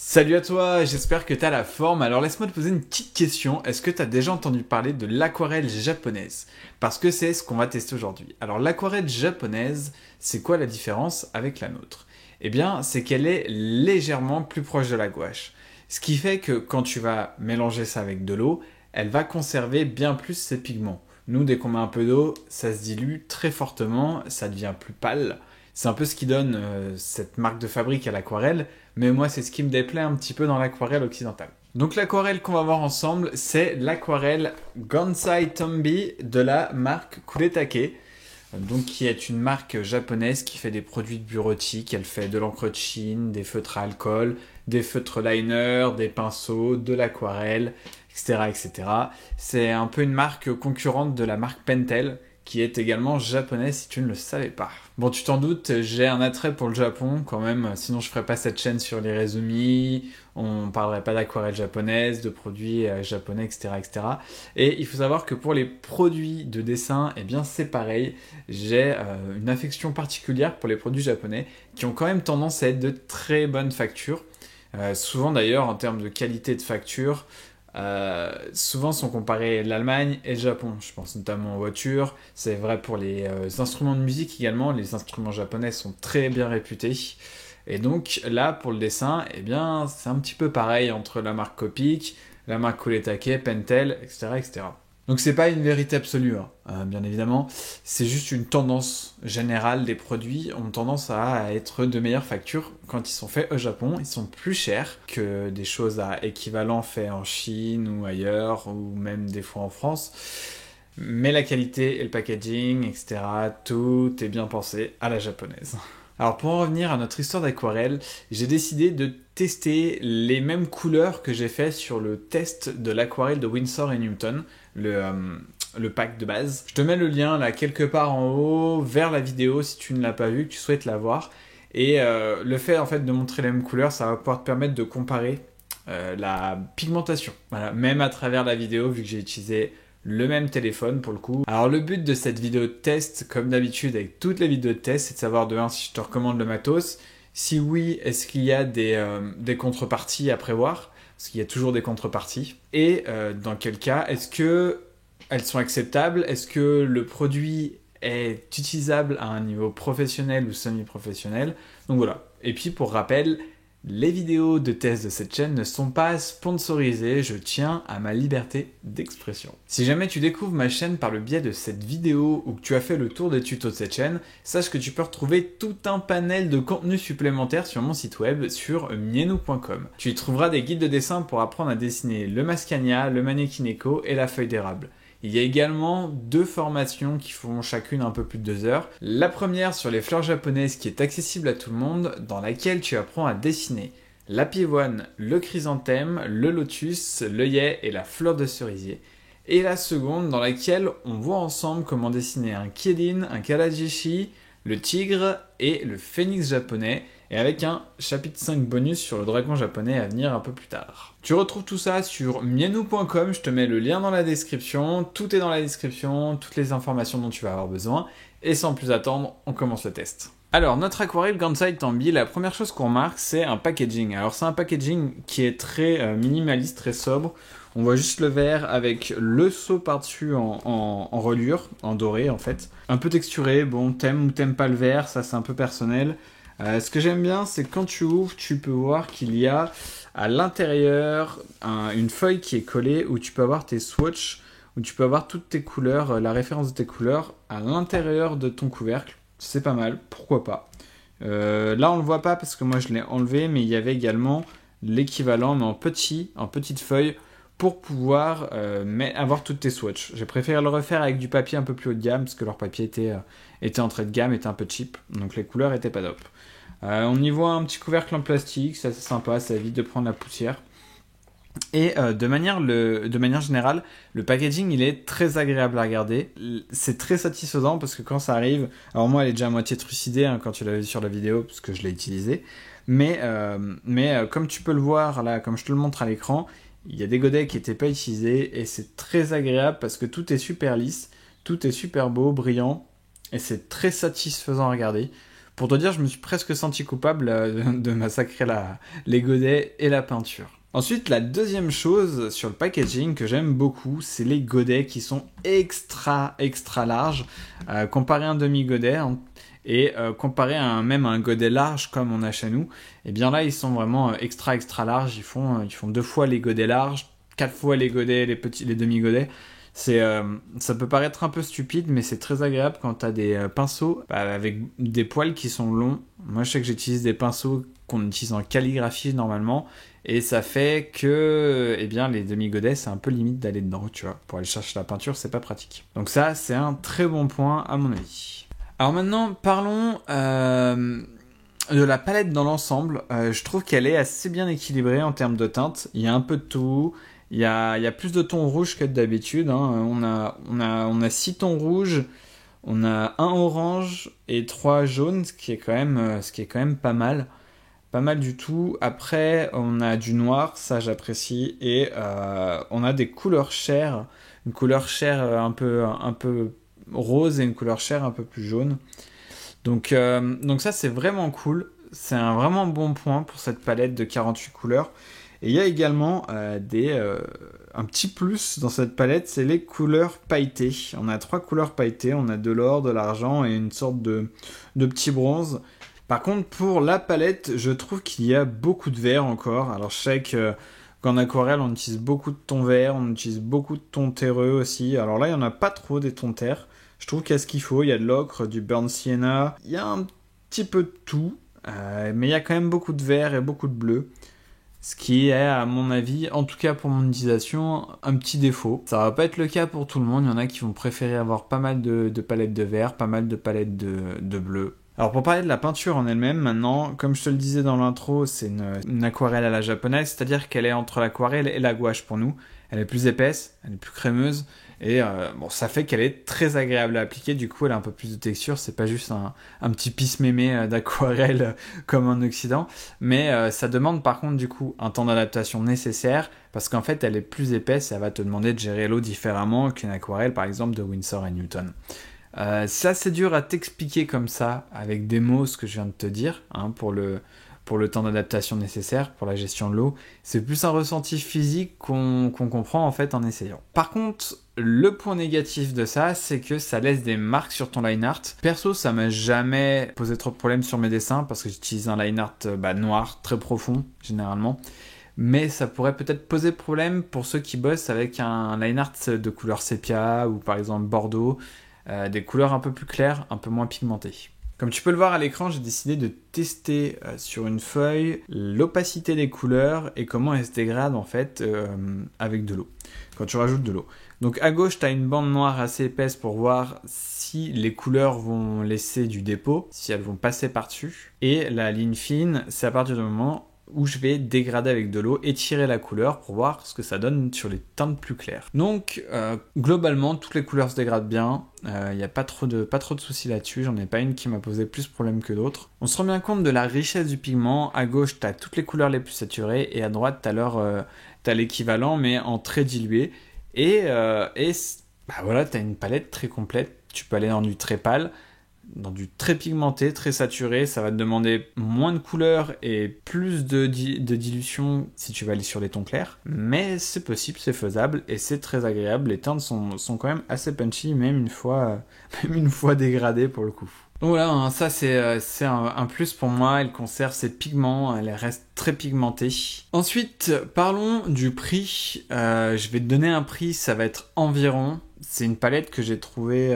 Salut à toi, j'espère que tu as la forme. Alors laisse-moi te poser une petite question. Est-ce que tu as déjà entendu parler de l'aquarelle japonaise? Parce que c'est ce qu'on va tester aujourd'hui. Alors l'aquarelle japonaise, c'est quoi la différence avec la nôtre? Eh bien, c'est qu'elle est légèrement plus proche de la gouache. Ce qui fait que quand tu vas mélanger ça avec de l'eau, elle va conserver bien plus ses pigments. Nous, dès qu'on met un peu d'eau, ça se dilue très fortement, ça devient plus pâle. C'est un peu ce qui donne cette marque de fabrique à l'aquarelle, mais moi c'est ce qui me déplaît un petit peu dans l'aquarelle occidentale. Donc l'aquarelle qu'on va voir ensemble, c'est l'aquarelle Gansai Tombi de la marque Kuretake, donc qui est une marque japonaise qui fait des produits de bureautique. Elle fait de l'encre de Chine, des feutres à alcool, des feutres liner, des pinceaux, de l'aquarelle, etc., etc. C'est un peu une marque concurrente de la marque Pentel, qui est également japonaise si tu ne le savais pas. Bon, tu t'en doutes, j'ai un attrait pour le Japon quand même, sinon je ferais pas cette chaîne sur les Rezumi, on parlerait pas d'aquarelle japonaise, de produits japonais, etc., etc. Et il faut savoir que pour les produits de dessin, eh bien c'est pareil, j'ai une affection particulière pour les produits japonais qui ont quand même tendance à être de très bonnes factures. Souvent d'ailleurs en termes de qualité de facture, souvent sont comparés l'Allemagne et le Japon. Je pense notamment aux voitures. C'est vrai pour les instruments de musique également. Les instruments japonais sont très bien réputés. Et donc là, pour le dessin, eh bien, c'est un petit peu pareil entre la marque Copic, la marque Kuretake, Pentel, etc., etc. Donc c'est pas une vérité absolue, bien évidemment. C'est juste une tendance générale. Des produits ont tendance à être de meilleure facture quand ils sont faits au Japon. Ils sont plus chers que des choses à équivalent faits en Chine ou ailleurs, ou même des fois en France. Mais la qualité et le packaging, etc., tout est bien pensé à la japonaise. Alors pour en revenir à notre histoire d'aquarelle, j'ai décidé de tester les mêmes couleurs que j'ai fait sur le test de l'aquarelle de Winsor & Newton, le pack de base. Je te mets le lien là quelque part en haut vers la vidéo si tu ne l'as pas vu, que tu souhaites la voir. Et le fait en fait de montrer les mêmes couleurs, ça va pouvoir te permettre de comparer la pigmentation. Voilà, même à travers la vidéo, vu que j'ai utilisé le même téléphone pour le coup. Alors le but de cette vidéo de test, comme d'habitude avec toutes les vidéos de test, c'est de savoir de 1 si je te recommande le matos. Si oui, est-ce qu'il y a des contreparties à prévoir? Parce qu'il y a toujours des contreparties. Et dans quel cas, est-ce que elles sont acceptables? Est-ce que le produit est utilisable à un niveau professionnel ou semi-professionnel? Donc voilà. Et puis pour rappel, les vidéos de test de cette chaîne ne sont pas sponsorisées, je tiens à ma liberté d'expression. Si jamais tu découvres ma chaîne par le biais de cette vidéo ou que tu as fait le tour des tutos de cette chaîne, sache que tu peux retrouver tout un panel de contenus supplémentaires sur mon site web sur miennou.com. Tu y trouveras des guides de dessin pour apprendre à dessiner le Mascagna, le Manekineko et la feuille d'érable. Il y a également 2 formations qui font chacune un peu plus de 2 heures. La première sur les fleurs japonaises qui est accessible à tout le monde, dans laquelle tu apprends à dessiner la pivoine, le chrysanthème, le lotus, l'œillet et la fleur de cerisier. Et la seconde dans laquelle on voit ensemble comment dessiner un kirin, un karajishi, le tigre et le phénix japonais, et avec un chapitre 5 bonus sur le dragon japonais à venir un peu plus tard. Tu retrouves tout ça sur miennou.com, je te mets le lien dans la description, tout est dans la description, toutes les informations dont tu vas avoir besoin, et sans plus attendre, on commence le test. Alors, notre aquarelle Gansai Tombi, la première chose qu'on remarque, c'est un packaging. Alors, c'est un packaging qui est très minimaliste, très sobre. On voit juste le verre avec le seau par-dessus en reliure, en doré en fait. Un peu texturé, bon, t'aimes ou t'aimes pas le verre, ça c'est un peu personnel. Ce que j'aime bien, c'est que quand tu ouvres, tu peux voir qu'il y a à l'intérieur une feuille qui est collée où tu peux avoir tes swatchs, où tu peux avoir toutes tes couleurs, la référence de tes couleurs à l'intérieur de ton couvercle. C'est pas mal, pourquoi pas. Là, on le voit pas parce que moi je l'ai enlevé, mais il y avait également l'équivalent, mais en petite feuille, pour pouvoir avoir toutes tes swatchs. J'ai préféré le refaire avec du papier un peu plus haut de gamme, parce que leur papier était entrée de gamme, était un peu cheap, donc les couleurs étaient pas top. On y voit un petit couvercle en plastique, ça c'est sympa, ça évite de prendre la poussière. Et de manière générale, le packaging il est très agréable à regarder. C'est très satisfaisant parce que quand ça arrive, alors moi elle est déjà à moitié trucidée quand tu l'as vu sur la vidéo parce que je l'ai utilisé, mais comme tu peux le voir là, comme je te le montre à l'écran, il y a des godets qui n'étaient pas utilisés et c'est très agréable parce que tout est super lisse, tout est super beau, brillant et c'est très satisfaisant à regarder. Pour te dire, je me suis presque senti coupable de massacrer les godets et la peinture. Ensuite, la deuxième chose sur le packaging que j'aime beaucoup, c'est les godets qui sont extra larges. Comparé à un demi-godet et comparé à même un godet large comme on a chez nous, et bien là ils sont vraiment extra larges. Ils font 2 fois les godets larges, 4 fois les godets, les demi-godets. Ça peut paraître un peu stupide, mais c'est très agréable quand tu as des pinceaux avec des poils qui sont longs. Moi, je sais que j'utilise des pinceaux qu'on utilise en calligraphie normalement, et ça fait que les demi-godets, c'est un peu limite d'aller dedans, tu vois. Pour aller chercher la peinture, c'est pas pratique. Donc ça, c'est un très bon point à mon avis. Alors maintenant, parlons de la palette dans l'ensemble. Je trouve qu'elle est assez bien équilibrée en termes de teintes. Il y a un peu de tout. Il y a plus de tons rouges que d'habitude. On a 6 tons rouges, on a un orange et 3 jaunes, ce qui est quand même pas mal. Pas mal du tout. Après, on a du noir, ça j'apprécie. Et on a des couleurs chères. Une couleur chère un peu rose et une couleur chère un peu plus jaune. Donc ça, c'est vraiment cool. C'est un vraiment bon point pour cette palette de 48 couleurs. Et il y a également un petit plus dans cette palette, c'est les couleurs pailletées. On a 3 couleurs pailletées, on a de l'or, de l'argent et une sorte de petit bronze. Par contre, pour la palette, je trouve qu'il y a beaucoup de vert encore. Alors je sais qu'en aquarelle, on utilise beaucoup de tons verts, on utilise beaucoup de tons terreux aussi. Alors là, il n'y en a pas trop des tons terre. Je trouve qu'il y a ce qu'il faut, il y a de l'ocre, du burnt sienna, il y a un petit peu de tout. Mais il y a quand même beaucoup de vert et beaucoup de bleu. Ce qui est, à mon avis, en tout cas pour mon utilisation, un petit défaut. Ça va pas être le cas pour tout le monde. Il y en a qui vont préférer avoir pas mal de palettes de vert, pas mal de palettes de bleu. Alors pour parler de la peinture en elle-même, maintenant, comme je te le disais dans l'intro, c'est une aquarelle à la japonaise, c'est-à-dire qu'elle est entre l'aquarelle et la gouache pour nous. Elle est plus épaisse, elle est plus crémeuse, et ça fait qu'elle est très agréable à appliquer. Du coup, elle a un peu plus de texture. C'est pas juste un petit pisse-mémé d'aquarelle comme en Occident, mais ça demande par contre du coup un temps d'adaptation nécessaire parce qu'en fait, elle est plus épaisse et elle va te demander de gérer l'eau différemment qu'une aquarelle par exemple de Winsor & Newton. C'est assez dur à t'expliquer comme ça avec des mots ce que je viens de te dire pour le temps d'adaptation nécessaire, pour la gestion de l'eau. C'est plus un ressenti physique qu'on comprend en fait en essayant. Par contre, le point négatif de ça, c'est que ça laisse des marques sur ton line art. Perso, ça m'a jamais posé trop de problèmes sur mes dessins parce que j'utilise un line art noir, très profond généralement. Mais ça pourrait peut-être poser problème pour ceux qui bossent avec un line art de couleur sépia ou par exemple bordeaux, des couleurs un peu plus claires, un peu moins pigmentées. Comme tu peux le voir à l'écran, j'ai décidé de tester sur une feuille l'opacité des couleurs et comment elles se dégradent en fait avec de l'eau, quand tu rajoutes de l'eau. Donc à gauche, tu as une bande noire assez épaisse pour voir si les couleurs vont laisser du dépôt, si elles vont passer par-dessus. Et la ligne fine, c'est à partir du moment où je vais dégrader avec de l'eau, étirer la couleur pour voir ce que ça donne sur les teintes plus claires. Donc globalement, toutes les couleurs se dégradent bien, il n'y a pas trop de soucis là-dessus, j'en ai pas une qui m'a posé plus de problèmes que d'autres. On se rend bien compte de la richesse du pigment. À gauche, tu as toutes les couleurs les plus saturées et à droite, tu as l'équivalent mais en très dilué. Et voilà, tu as une palette très complète, tu peux aller dans du très pâle, dans du très pigmenté, très saturé. Ça va te demander moins de couleurs et plus de dilution si tu vas aller sur les tons clairs. Mais c'est possible, c'est faisable et c'est très agréable. Les teintes sont quand même assez punchy, même une fois dégradées pour le coup. Donc voilà, ça c'est un plus pour moi. Elle conserve ses pigments, elle reste très pigmentée. Ensuite, parlons du prix. Je vais te donner un prix, ça va être environ. C'est une palette que j'ai trouvée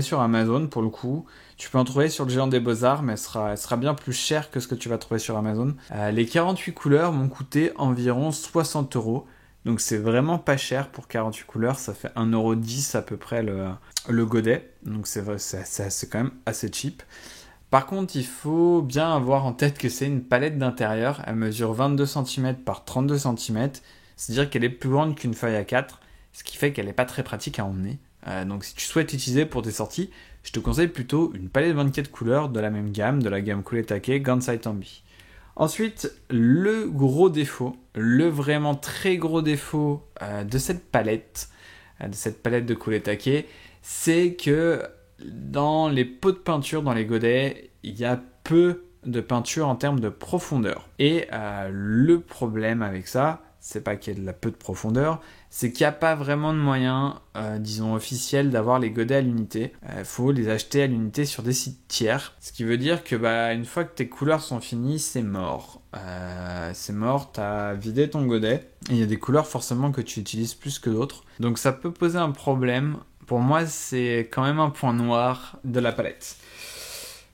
sur Amazon pour le coup. Tu peux en trouver sur le Géant des Beaux-Arts, mais elle sera bien plus chère que ce que tu vas trouver sur Amazon. Les 48 couleurs m'ont coûté environ 60€. Donc c'est vraiment pas cher pour 48 couleurs. Ça fait 1,10€ à peu près le godet. Donc c'est quand même assez cheap. Par contre, il faut bien avoir en tête que c'est une palette d'intérieur. Elle mesure 22 cm par 32 cm. C'est-à-dire qu'elle est plus grande qu'une feuille A4. Ce qui fait qu'elle n'est pas très pratique à emmener. Donc si tu souhaites l'utiliser pour tes sorties, je te conseille plutôt une palette 24 couleurs de la même gamme, de la gamme Kuretake Gansai Tambi. Ensuite, le gros défaut, le vraiment très gros défaut de cette palette de Kuretake, c'est que dans les pots de peinture, dans les godets, il y a peu de peinture en termes de profondeur. Et le problème avec ça, c'est pas qu'il y ait de la peu de profondeur, c'est qu'il n'y a pas vraiment de moyen, disons officiel, d'avoir les godets à l'unité. Il faut les acheter à l'unité sur des sites tiers. Ce qui veut dire que une fois que tes couleurs sont finies, c'est mort. C'est mort, t'as vidé ton godet. Et il y a des couleurs forcément que tu utilises plus que d'autres. Donc ça peut poser un problème. Pour moi, c'est quand même un point noir de la palette.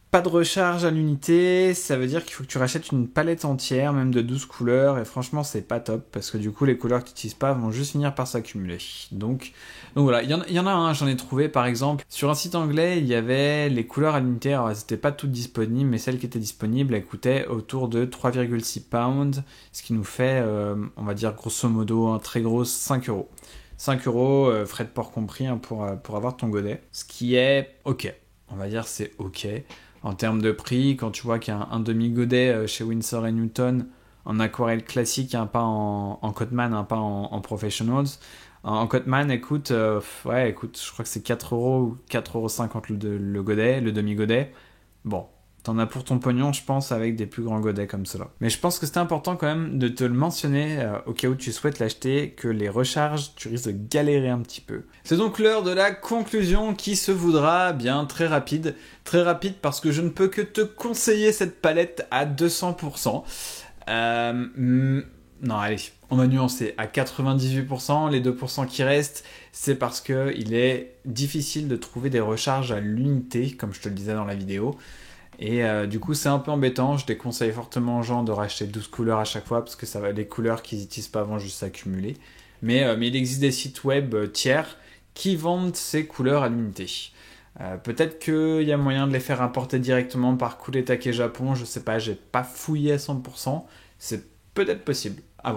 Pas de recharge à l'unité, ça veut dire qu'il faut que tu rachètes une palette entière, même de 12 couleurs, et franchement c'est pas top, parce que du coup les couleurs que tu n'utilises pas vont juste finir par s'accumuler. Donc voilà, il y en a un, j'en ai trouvé par exemple, sur un site anglais, il y avait les couleurs à l'unité, alors elles n'étaient pas toutes disponibles, mais celles qui étaient disponibles, elles coûtaient autour de 3,6 pounds, ce qui nous fait, on va dire grosso modo, un très gros 5 euros. 5 euros, frais de port compris, pour avoir ton godet, ce qui est ok, on va dire c'est ok. En termes de prix, quand tu vois qu'il y a un demi-godet chez Winsor & Newton en aquarelle classique, pas en Cotman, pas en Professionals. En Cotman, écoute, je crois que c'est 4 euros ou 4,50 € le godet, le demi-godet. Bon, t'en as pour ton pognon, je pense, avec des plus grands godets comme cela. Mais je pense que c'était important quand même de te le mentionner au cas où tu souhaites l'acheter, que les recharges, tu risques de galérer un petit peu. C'est donc l'heure de la conclusion qui se voudra bien très rapide. Très rapide parce que je ne peux que te conseiller cette palette à 200%. Non, allez, on va nuancer. À 98%, les 2% qui restent, c'est parce qu'il est difficile de trouver des recharges à l'unité, comme je te le disais dans la vidéo. Et du coup, c'est un peu embêtant. Je déconseille fortement aux gens de racheter 12 couleurs à chaque fois parce que les couleurs qu'ils n'utilisent pas vont juste s'accumuler. Mais il existe des sites web tiers qui vendent ces couleurs à l'unité. Peut-être qu'il y a moyen de les faire importer directement par Kuretake Japon. Je sais pas, j'ai pas fouillé à 100%. C'est peut-être possible. À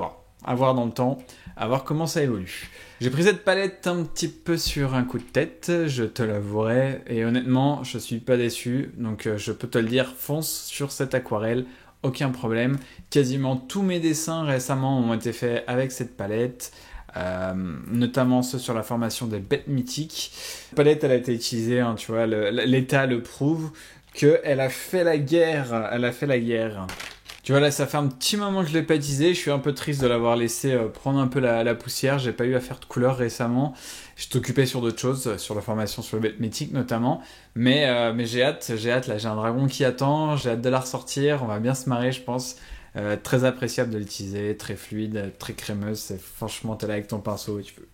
voir dans le temps, à voir comment ça évolue. J'ai pris cette palette un petit peu sur un coup de tête, je te l'avouerai, et honnêtement, je suis pas déçu, donc je peux te le dire, fonce sur cette aquarelle, aucun problème. Quasiment tous mes dessins récemment ont été faits avec cette palette, notamment ceux sur la formation des bêtes mythiques. La palette, elle a été utilisée, tu vois, l'état le prouve, qu'elle a fait la guerre, Tu vois là, ça fait un petit moment que je l'ai pas utilisé, je suis un peu triste de l'avoir laissé prendre un peu la poussière, j'ai pas eu à faire de couleur récemment, j'étais occupé sur d'autres choses, sur la formation sur le bête mythique notamment, mais j'ai hâte, là j'ai un dragon qui attend, j'ai hâte de la ressortir, on va bien se marrer je pense, très appréciable de l'utiliser, très fluide, très crémeuse, franchement t'es là avec ton pinceau et tu peux...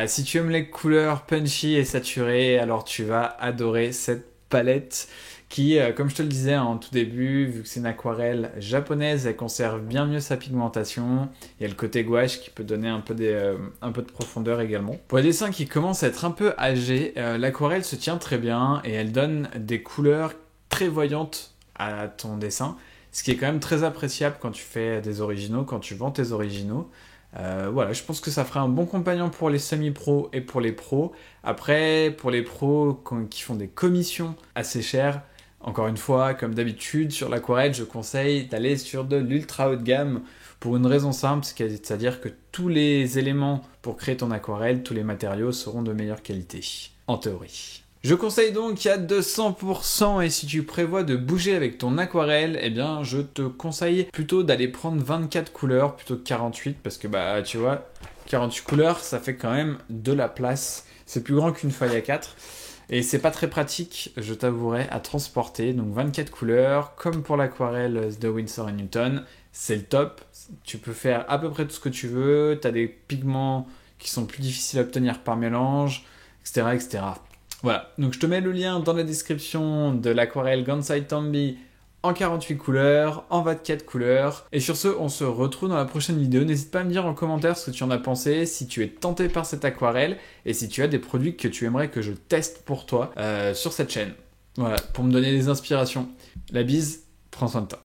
si tu aimes les couleurs punchy et saturées, alors tu vas adorer cette palette qui, comme je te le disais en tout début, vu que c'est une aquarelle japonaise, elle conserve bien mieux sa pigmentation. Il y a le côté gouache qui peut donner un peu de profondeur également. Pour les dessins qui commencent à être un peu âgés, l'aquarelle se tient très bien et elle donne des couleurs très voyantes à ton dessin, ce qui est quand même très appréciable quand tu fais des originaux, quand tu vends tes originaux. Voilà, je pense que ça ferait un bon compagnon pour les semi-pros et pour les pros. Après, pour les pros qui font des commissions assez chères, encore une fois, comme d'habitude, sur l'aquarelle, je conseille d'aller sur de l'ultra haut de gamme pour une raison simple, c'est-à-dire que tous les éléments pour créer ton aquarelle, tous les matériaux seront de meilleure qualité, en théorie. Je conseille donc à 200%, et si tu prévois de bouger avec ton aquarelle, eh bien je te conseille plutôt d'aller prendre 24 couleurs plutôt que 48, parce que tu vois, 48 couleurs, ça fait quand même de la place. C'est plus grand qu'une feuille A4. Et c'est pas très pratique, je t'avouerai, à transporter. Donc 24 couleurs, comme pour l'aquarelle de Winsor & Newton, c'est le top. Tu peux faire à peu près tout ce que tu veux. Tu as des pigments qui sont plus difficiles à obtenir par mélange, etc., etc. Voilà, donc je te mets le lien dans la description de l'aquarelle Gansai Tambi en 48 couleurs, en 24 couleurs. Et sur ce, on se retrouve dans la prochaine vidéo. N'hésite pas à me dire en commentaire ce que tu en as pensé, si tu es tenté par cette aquarelle et si tu as des produits que tu aimerais que je teste pour toi sur cette chaîne. Voilà, pour me donner des inspirations. La bise, prends soin de toi.